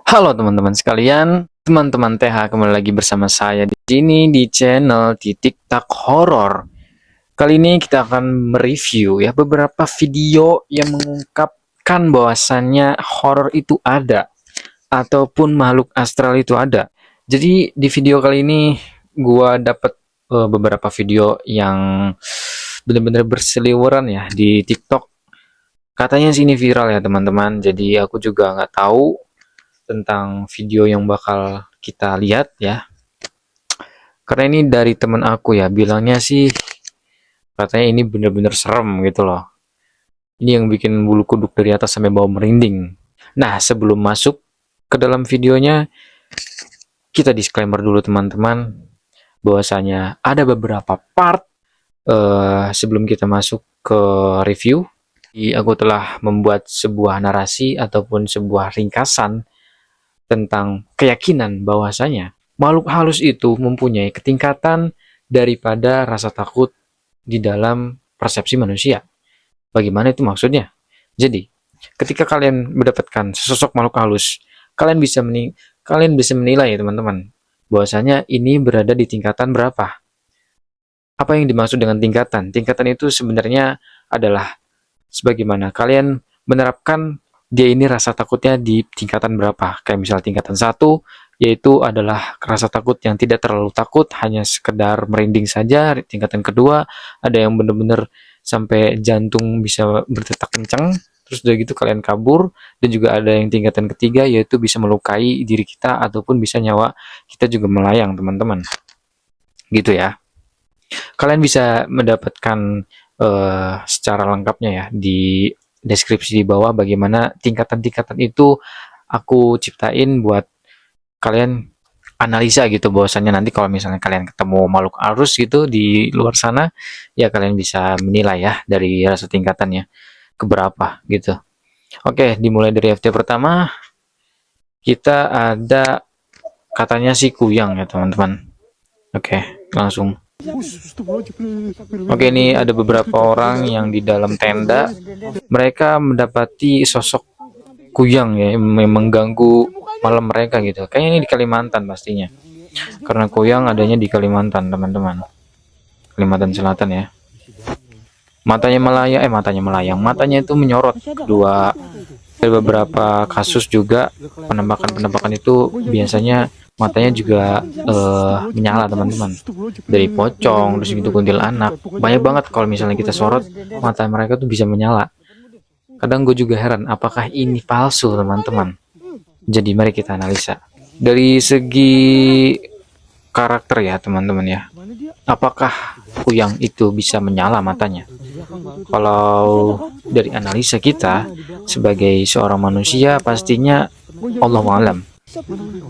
Halo teman-teman sekalian, teman-teman TH kembali lagi bersama saya di sini di channel Titik Tak Horor. Kali ini kita akan mereview ya beberapa video yang mengungkapkan bahwasannya horor itu ada ataupun makhluk astral itu ada. Jadi di video kali ini gua dapat beberapa video yang benar-benar berseliweran ya di TikTok. Katanya sini viral ya teman-teman. Jadi aku juga nggak tahu tentang video yang bakal kita lihat ya. Karena ini dari temen aku ya, bilangnya sih katanya ini bener-bener serem gitu loh. Ini yang bikin bulu kuduk dari atas sampai bawah merinding. Nah, sebelum masuk ke dalam videonya, kita disclaimer dulu teman-teman, bahwasanya ada beberapa part sebelum kita masuk ke review. Aku telah membuat sebuah narasi ataupun sebuah ringkasan tentang keyakinan bahwasanya makhluk halus itu mempunyai ketingkatan daripada rasa takut di dalam persepsi manusia. Bagaimana itu maksudnya? Jadi, ketika kalian mendapatkan sesosok makhluk halus, kalian bisa menilai ya teman-teman, bahwasanya ini berada di tingkatan berapa. Apa yang dimaksud dengan tingkatan? Tingkatan itu sebenarnya adalah sebagaimana kalian menerapkan dia ini rasa takutnya di tingkatan berapa. Kayak misal tingkatan 1, yaitu adalah rasa takut yang tidak terlalu takut, hanya sekedar merinding saja. Tingkatan kedua, ada yang benar-benar sampai jantung bisa berdetak kencang, terus udah gitu kalian kabur. Dan juga ada yang tingkatan ketiga, yaitu bisa melukai diri kita ataupun bisa nyawa kita juga melayang teman-teman. Gitu ya. Kalian bisa mendapatkan secara lengkapnya ya di deskripsi di bawah bagaimana tingkatan-tingkatan itu aku ciptain buat kalian analisa gitu, bahwasannya nanti kalau misalnya kalian ketemu makhluk arus gitu di luar sana, ya kalian bisa menilai ya dari rasa tingkatannya keberapa gitu. Oke, dimulai dari FT pertama. Kita ada katanya si Kuyang ya teman-teman. Oke, langsung. Oke, ini ada beberapa orang yang di dalam tenda. Mereka mendapati sosok Kuyang ya, yang mengganggu malam mereka gitu. Kayaknya ini di Kalimantan pastinya. Karena Kuyang adanya di Kalimantan, teman-teman. Kalimantan Selatan ya. Matanya melayang. Matanya itu menyorot. Dua dari beberapa kasus juga penembakan-penembakan itu biasanya matanya juga menyala teman-teman, dari pocong terus gitu kuntilanak banyak banget. Kalau misalnya kita sorot mata mereka tuh bisa menyala. Kadang gue juga heran apakah ini palsu teman-teman. Jadi mari kita analisa dari segi karakter ya teman-teman ya. Apakah Kuyang itu bisa menyala matanya? Kalau dari analisa kita sebagai seorang manusia pastinya Allah alam.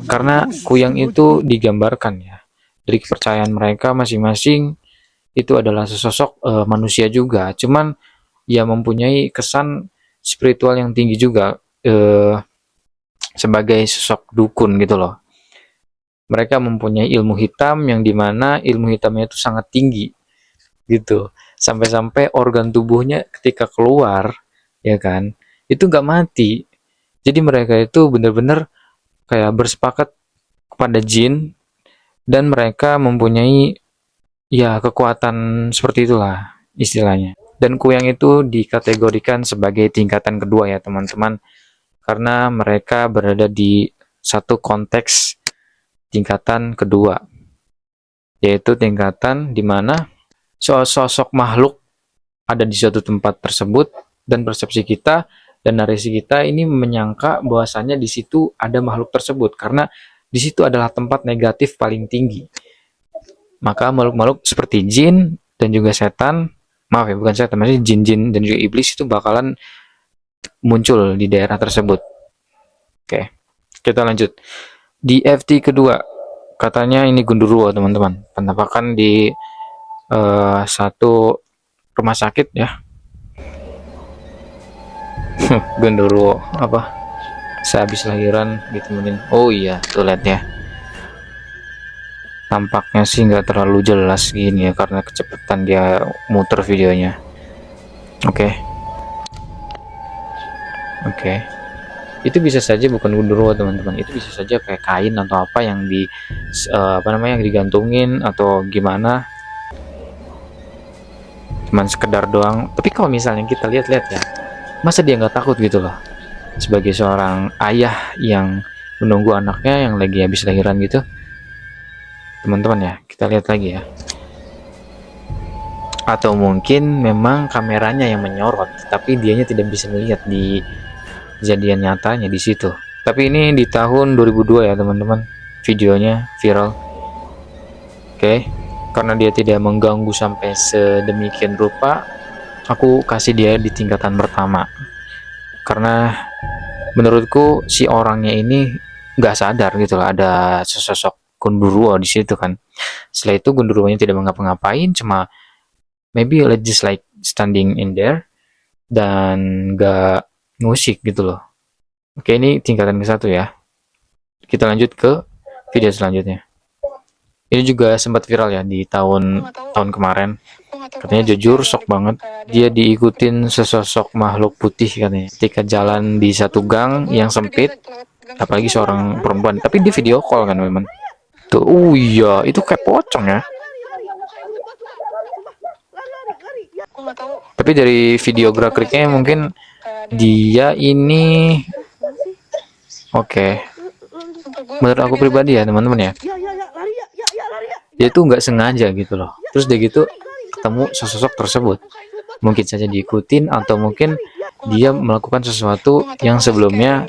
Karena Kuyang itu digambarkan ya dari kepercayaan mereka masing-masing itu adalah sesosok manusia juga. Cuman ya mempunyai kesan spiritual yang tinggi juga sebagai sosok dukun gitu loh. Mereka mempunyai ilmu hitam yang dimana ilmu hitamnya itu sangat tinggi gitu. Sampai-sampai organ tubuhnya ketika keluar ya kan itu nggak mati. Jadi mereka itu benar-benar kayak bersepakat kepada jin dan mereka mempunyai ya kekuatan seperti itulah istilahnya. Dan Kuyang itu dikategorikan sebagai tingkatan kedua ya teman-teman, karena mereka berada di satu konteks tingkatan kedua, yaitu tingkatan di mana sosok makhluk ada di suatu tempat tersebut dan persepsi kita dan narasi kita ini menyangka bahwasannya di situ ada makhluk tersebut karena di situ adalah tempat negatif paling tinggi. Maka makhluk-makhluk seperti jin dan juga setan, maaf ya bukan setan, maksudnya jin-jin dan juga iblis itu bakalan muncul di daerah tersebut. Oke, kita lanjut. Di FT kedua, katanya ini Gundurwo teman-teman, penampakan di satu rumah sakit ya. Gundurwo apa? Sehabis lahiran ditemenin. Oh iya, tuh lihat ya. Tampaknya sih nggak terlalu jelas gini ya karena kecepatan dia muter videonya. Oke. Itu bisa saja bukan gundurwo teman-teman, itu bisa saja kayak kain atau apa yang apa namanya, yang digantungin atau gimana, cuman sekedar doang. Tapi kalau misalnya kita lihat-lihat ya, masa dia nggak takut gitu loh, sebagai seorang ayah yang menunggu anaknya yang lagi habis lahiran gitu teman-teman ya. Kita lihat lagi ya, atau mungkin memang kameranya yang menyorot tapi dianya tidak bisa melihat di kejadian nyatanya di situ. Tapi ini di tahun 2002 ya teman-teman, videonya viral. Oke, karena dia tidak mengganggu sampai sedemikian rupa, aku kasih dia di tingkatan pertama. Karena menurutku si orangnya ini nggak sadar gitu lah ada sesosok gundurwo di situ kan. Setelah itu gundurwonya tidak mengapa-ngapain, cuma maybe just like standing in there dan nggak musik gitu loh. Oke, ini tingkatan ke-1 ya. Kita lanjut ke video selanjutnya. Ini juga sempat viral ya di tahun kemarin. Katanya jujur shock banget. Dia diikutin sesosok makhluk putih katanya. Ketika jalan di satu gang yang sempit, apalagi seorang perempuan. Tapi di video call kan memang. Tuh, iya, itu kayak pocong ya. Tapi dari video gerak-geriknya mungkin dia ini oke. Menurut aku pribadi ya teman-teman ya, dia tuh nggak sengaja gitu loh. Terus dia gitu ketemu sosok tersebut, mungkin saja diikutin atau mungkin dia melakukan sesuatu yang sebelumnya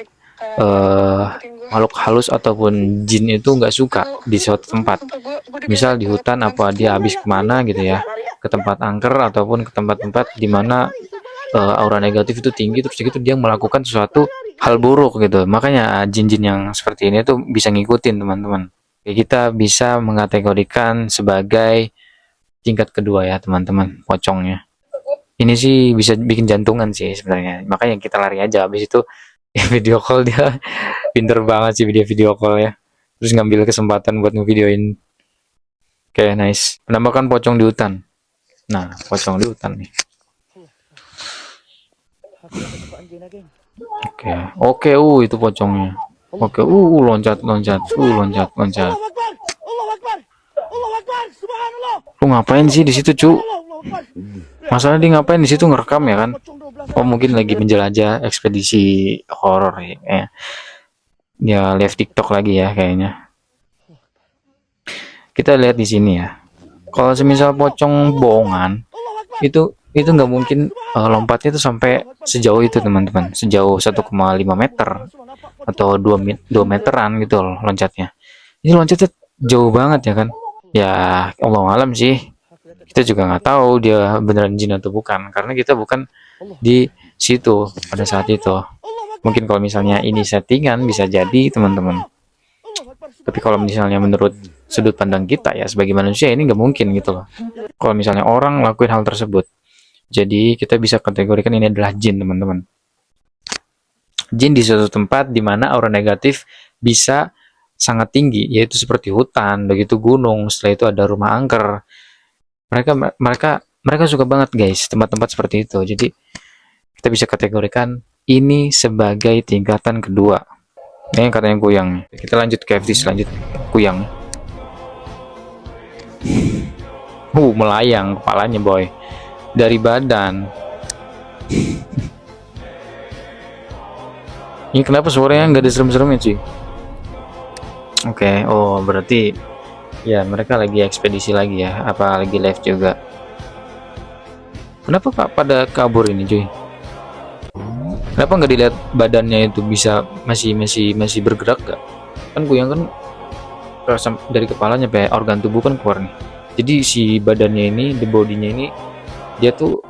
makhluk halus ataupun jin itu nggak suka di suatu tempat. Misal di hutan apa dia habis kemana gitu ya, ke tempat angker ataupun ke tempat-tempat di mana aura negatif itu tinggi, terus gitu dia melakukan sesuatu hal buruk gitu. Makanya jin-jin yang seperti ini tuh bisa ngikutin teman-teman. Kita bisa mengategorikan sebagai tingkat kedua ya teman-teman, pocongnya. Ini sih bisa bikin jantungan sih sebenarnya. Makanya kita lari aja. Habis itu video call, dia pinter banget sih video call ya. Terus ngambil kesempatan buat ngevideoin. Kayak nice. Menambahkan pocong di hutan. Nah, pocong di hutan nih. Oke, itu pocongnya. Oke, loncat. Lu ngapain sih di situ, cu? Masalah dia ngapain di situ, ngerekam ya kan? Oh, mungkin lagi menjelajah ekspedisi horor ya. Dia live TikTok lagi ya kayaknya. Kita lihat di sini ya. Kalau semisal pocong bohongan, itu nggak mungkin lompatnya itu sampai sejauh itu teman-teman, sejauh 1,5 meter atau 2 meteran gitu loh loncatnya. Ini loncatnya jauh banget ya kan. Ya Allah alam sih, kita juga nggak tahu dia beneran jin atau bukan, karena kita bukan di situ pada saat itu. Mungkin kalau misalnya ini settingan bisa jadi teman-teman, tapi kalau misalnya menurut sudut pandang kita ya sebagai manusia, ini nggak mungkin gitu loh kalau misalnya orang lakuin hal tersebut. Jadi kita bisa kategorikan ini adalah jin teman-teman. Jin di suatu tempat di mana aura negatif bisa sangat tinggi, yaitu seperti hutan, begitu gunung, setelah itu ada rumah angker. Mereka suka banget guys tempat-tempat seperti itu. Jadi kita bisa kategorikan ini sebagai tingkatan kedua. Ini yang katanya kuyang. Kita lanjut ke FT selanjutnya. Kuyang. Melayang kepalanya boy dari badan. Ini kenapa suaranya nggak ada serem-seremnya sih? Oke, oh berarti ya mereka lagi ekspedisi lagi ya, apa lagi live juga. Kenapa Pak pada kabur ini cuy? Kenapa nggak dilihat badannya itu bisa masih bergerak gak? Kan kuyang kan dari kepalanya sampai organ tubuh kan keluar nih. Jadi si badannya ini, the body-nya ini dia tuh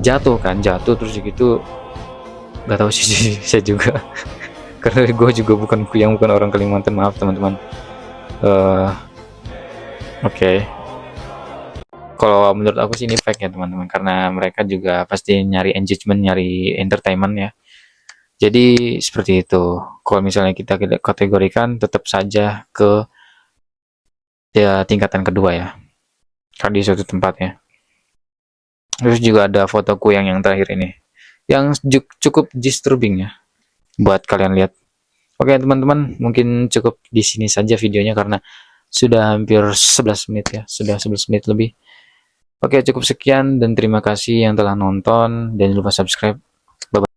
jatuh terus gitu. Nggak tahu sih saya juga. Karena gue juga bukan kuyang, bukan orang Kalimantan, maaf teman-teman. Oke. Kalau menurut aku sih ini fake ya teman-teman, karena mereka juga pasti nyari engagement, nyari entertainment ya. Jadi seperti itu. Kalau misalnya kita kategorikan tetap saja ke ya, tingkatan kedua ya, karena di suatu tempat ya. Terus juga ada foto kuyang yang terakhir ini, yang cukup disturbing ya. buat kalian lihat. Oke teman-teman, mungkin cukup di sini saja videonya karena sudah hampir 11 menit ya, sudah 11 menit lebih. Oke, cukup sekian dan terima kasih yang telah nonton dan jangan lupa subscribe. Bye-bye.